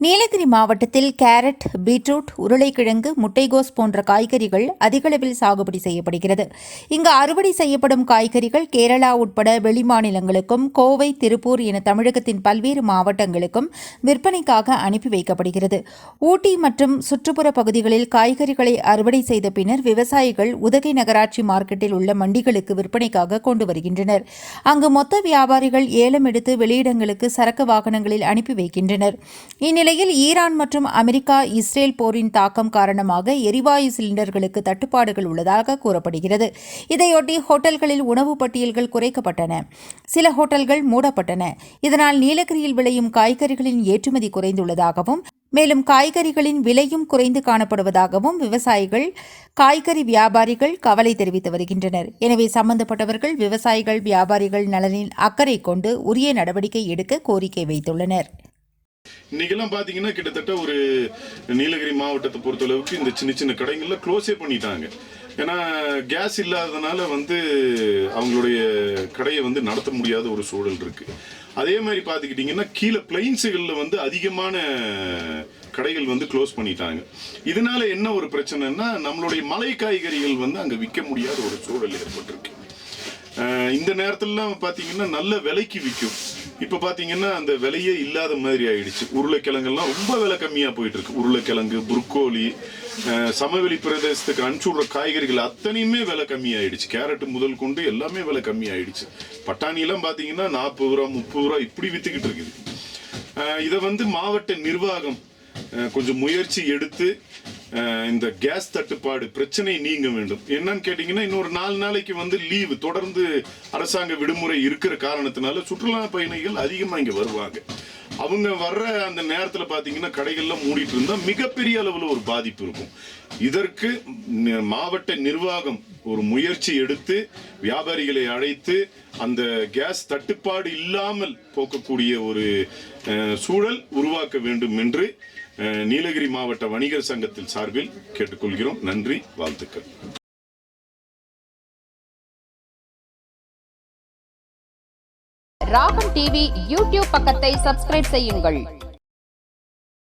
நீலகிரி மாவட்டத்தில் carrot, beetroot, உருளைக்கிழங்கு, முட்டைகோஸ் போன்ற காய்கறிகள் அதிகளவில் சாகுபடி செய்யப்படுகிறது. இங்கு அறுவடை செய்யப்படும் காய்கறிகள் கேரளா உட்பட வெளிமாநிலங்களுக்கும், கோவை, திருப்பூர் என தமிழகத்தின் பல்வேறு மாவட்டங்களுக்கும் விற்பனைக்காக அனுப்பி வைக்கப்படுகிறது. ஊட்டி மற்றும் சுற்றுப்புற பகுதிகளில் காய்கறிகளை அறுவடை செய்த பின்னர் விவசாயிகள் உதகை நகராட்சி மார்க்கெட்டில் உள்ள மண்டிகளுக்கு விற்பனைக்காக கொண்டு வருகின்றனர். அங்கு மொத்த வியாபாரிகள் ஏலம் எடுத்து வெளியிடங்களுக்கு சரக்கு வாகனங்களில் அனுப்பி வைக்கின்றனர். இந்நிலையில் ஈரான் மற்றும் அமெரிக்கா, இஸ்ரேல் போரின் தாக்கம் காரணமாக எரிவாயு சிலிண்டர்களுக்கு தட்டுப்பாடுகள் உள்ளதாக கூறப்படுகிறது. இதையொட்டி ஹோட்டல்களில் உணவு பட்டியல்கள் குறைக்கப்பட்டன. சில ஹோட்டல்கள் மூடப்பட்டன. இதனால் நீலகிரியில் விளையும் காய்கறிகளின் ஏற்றுமதி குறைந்துள்ளதாகவும், மேலும் காய்கறிகளின் விலையும் குறைந்து காணப்படுவதாகவும் விவசாயிகள், காய்கறி வியாபாரிகள் கவலை தெரிவித்து வருகின்றனர். எனவே சம்பந்தப்பட்டவர்கள் விவசாயிகள், வியாபாரிகள் நலனில் அக்கறை கொண்டு உரிய நடவடிக்கை எடுக்க கோரிக்கை வைத்துள்ளனர். இன்னைக்கெல்லாம் பார்த்தீங்கன்னா கிட்டத்தட்ட ஒரு நீலகிரி மாவட்டத்தை பொறுத்தளவுக்கு இந்த சின்ன சின்ன கடைகளில் க்ளோஸே பண்ணிட்டாங்க. ஏன்னா கேஸ் இல்லாததுனால அவங்களுடைய கடையை நடத்த முடியாத ஒரு சூழல் இருக்கு. அதே மாதிரி பார்த்துக்கிட்டிங்கன்னா கீழே பிளைன்ஸுகளில் அதிகமான கடைகள் க்ளோஸ் பண்ணிட்டாங்க. இதனால என்ன ஒரு பிரச்சனைன்னா நம்மளுடைய மலை காய்கறிகள் அங்கே விற்க முடியாத ஒரு சூழல் ஏற்பட்டிருக்கு. இந்த நேரத்திலலாம் பார்த்தீங்கன்னா நல்ல விலைக்கு விற்கும். இப்போ பார்த்தீங்கன்னா அந்த விலையே இல்லாத மாதிரி ஆயிடுச்சு. உருளைக்கிழங்கெல்லாம் ரொம்ப விலை கம்மியாக போயிட்டு இருக்கு. உருளைக்கிழங்கு, புரோக்கோலி, சமவெளி பிரதேசத்துக்கு அனுப்பிச்சுடுற காய்கறிகள் அத்தனையுமே விலை கம்மியாயிடுச்சு. கேரட் முதல் கொண்டு எல்லாமே விலை கம்மியாயிடுச்சு. பட்டாணியெல்லாம் பார்த்தீங்கன்னா 40 ரூபா, 30 ரூபா இப்படி வித்துக்கிட்டு இருக்குது. இதை மாவட்ட நிர்வாகம் கொஞ்சம் முயற்சி எடுத்து இந்த கேஸ் தட்டுப்பாடு பிரச்சனை நீங்க வேண்டும். என்னன்னு கேட்டீங்கன்னா இன்னொரு 4 நாளைக்கு லீவு, தொடர்ந்து அரசாங்க விடுமுறை இருக்கிற காரணத்தினால சுற்றுலா பயணிகள் அதிகமா இங்க வருவாங்க. அவங்க வர்ற அந்த நேரத்தில் பார்த்தீங்கன்னா கடைகள்லாம் மூடிட்டு இருந்தா மிகப்பெரிய அளவில் ஒரு பாதிப்பு இருக்கும். இதற்கு மாவட்ட நிர்வாகம் ஒரு முயற்சி எடுத்து வியாபாரிகளை அழைத்து அந்த கேஸ் தட்டுப்பாடு இல்லாமல் போக்கக்கூடிய ஒரு சூழல் உருவாக்க வேண்டும் என்று நீலகிரி மாவட்ட வணிகர் சங்கத்தின் சார்பில் கேட்டுக்கொள்கிறோம். நன்றி, வாழ்த்துக்கள். ராகம் டிவி யூடியூப் பக்கத்தை சப்ஸ்கிரைப் செய்யுங்கள்.